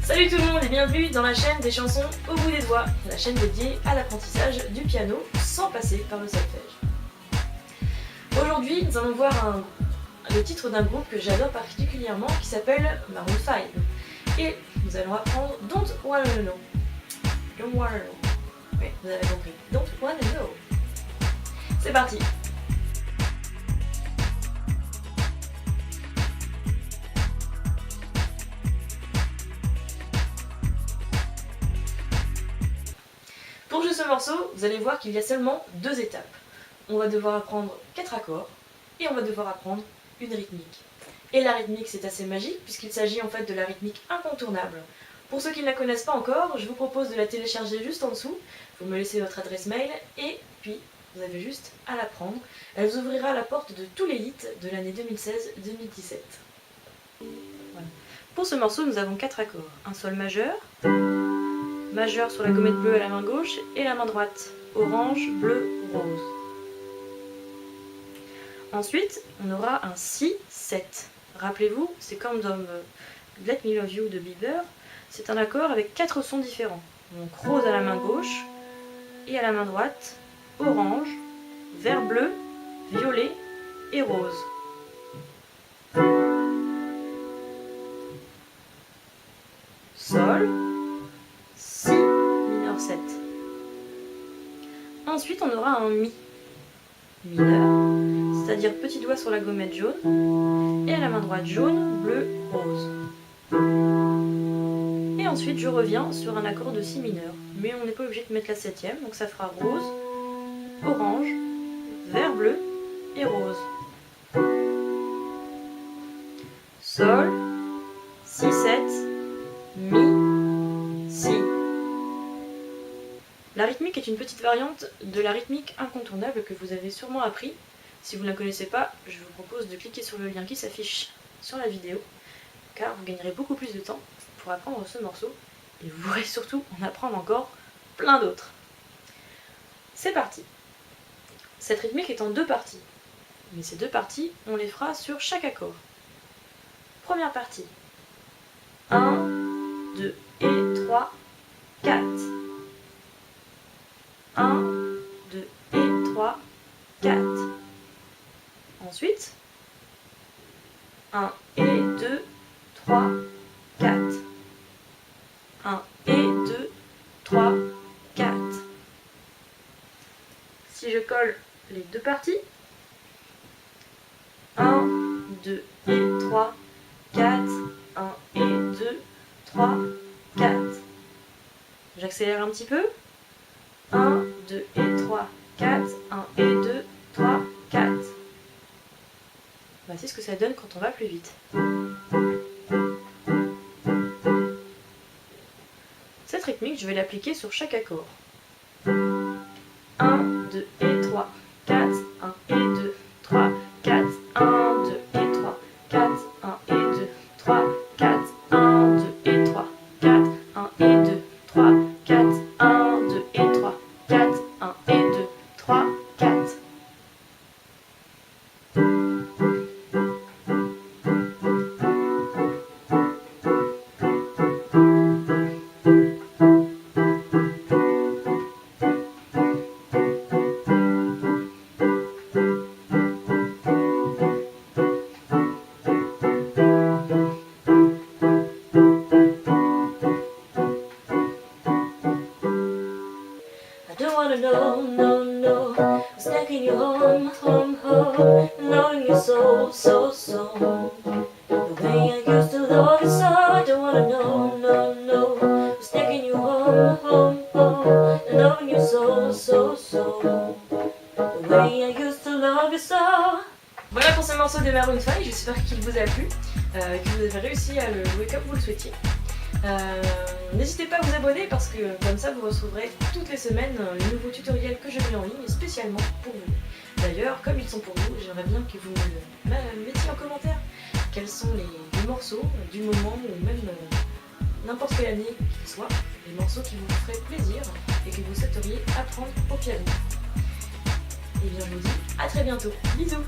Salut tout le monde et bienvenue dans la chaîne des chansons au bout des doigts, la chaîne dédiée à l'apprentissage du piano sans passer par le solfège. Aujourd'hui, nous allons voir le titre d'un groupe que j'adore particulièrement qui s'appelle Maroon 5. Et nous allons apprendre Don't Wanna Know. Don't Wanna Know. Oui, vous avez compris. Don't Wanna Know. C'est parti. Pour jouer ce morceau, vous allez voir qu'il y a seulement 2 étapes. On va devoir apprendre 4 accords et on va devoir apprendre une rythmique. Et la rythmique, c'est assez magique puisqu'il s'agit en fait de la rythmique incontournable. Pour ceux qui ne la connaissent pas encore, je vous propose de la télécharger juste en dessous. Vous me laissez votre adresse mail et puis vous avez juste à la prendre. Elle vous ouvrira la porte de tous les hits de l'année 2016-2017. Voilà. Pour ce morceau, nous avons 4 accords. Un sol majeur, majeur sur la gommette bleue à la main gauche et la main droite, orange, bleu, rose. Ensuite, on aura un si, 7. Rappelez-vous, c'est comme dans Let Me Love You de Bieber, c'est un accord avec 4 sons différents. Donc rose à la main gauche et à la main droite, orange, vert bleu, violet et rose. Sol, si, mineur 7. Ensuite, on aura un mi mineur, c'est-à-dire petit doigt sur la gommette jaune, et à la main droite jaune, bleu, rose. Et ensuite, je reviens sur un accord de si mineur, mais on n'est pas obligé de mettre la 7e, donc ça fera rose, orange, vert bleu et rose. Sol, si, 7, mi, si. La rythmique est une petite variante de la rythmique incontournable que vous avez sûrement appris. Si vous ne la connaissez pas, je vous propose de cliquer sur le lien qui s'affiche sur la vidéo, car vous gagnerez beaucoup plus de temps pour apprendre ce morceau, et vous pourrez surtout en apprendre encore plein d'autres. C'est parti. Cette rythmique est en 2 parties, mais ces 2 parties, on les fera sur chaque accord. Première partie. 1, 2 et 3, 4. 1, 2 et 3, 4. Ensuite, 1 et 2, 3, 4. 1 et 2, 3, 4. Si je colle les 2 parties, 1, 2 et 3, 4. 1 et 2, 3, 4. J'accélère un petit peu. 1, 2 et 3, 4, 1 et 2, 3, 4. Voici ce que ça donne quand on va plus vite. Cette rythmique, je vais l'appliquer sur chaque accord. 1, 2 et 3, 4, 1 et 2, 3, 4, 1, 2 et 3, 4, 1 et 2, 3, 4, 1, 2 et 3, 4, 1 et 2, 3, 4, 1, 2 et 3, 4, 1 et 2, 3, 4. No, no, no, I'm stuck in your home, home, home, knowing you so, so, so. The way I used to love you so, I don't wanna know, no, no, I'm stuck in your home, home, home, knowing you so, so, so. The way I used to love you so. Voilà pour ce morceau de Maroon 5, j'espère qu'il vous a plu, que vous avez réussi à le jouer comme vous le souhaitiez. N'hésitez pas à vous abonner parce que comme ça vous recevrez toutes les semaines les nouveaux tutoriels que je mets en ligne spécialement pour vous. D'ailleurs, comme ils sont pour vous, j'aimerais bien que vous me mettiez en commentaire quels sont les morceaux du moment ou même n'importe quelle année qu'il soit, les morceaux qui vous feraient plaisir et que vous souhaiteriez apprendre au piano. Et bien je vous dis à très bientôt, bisous.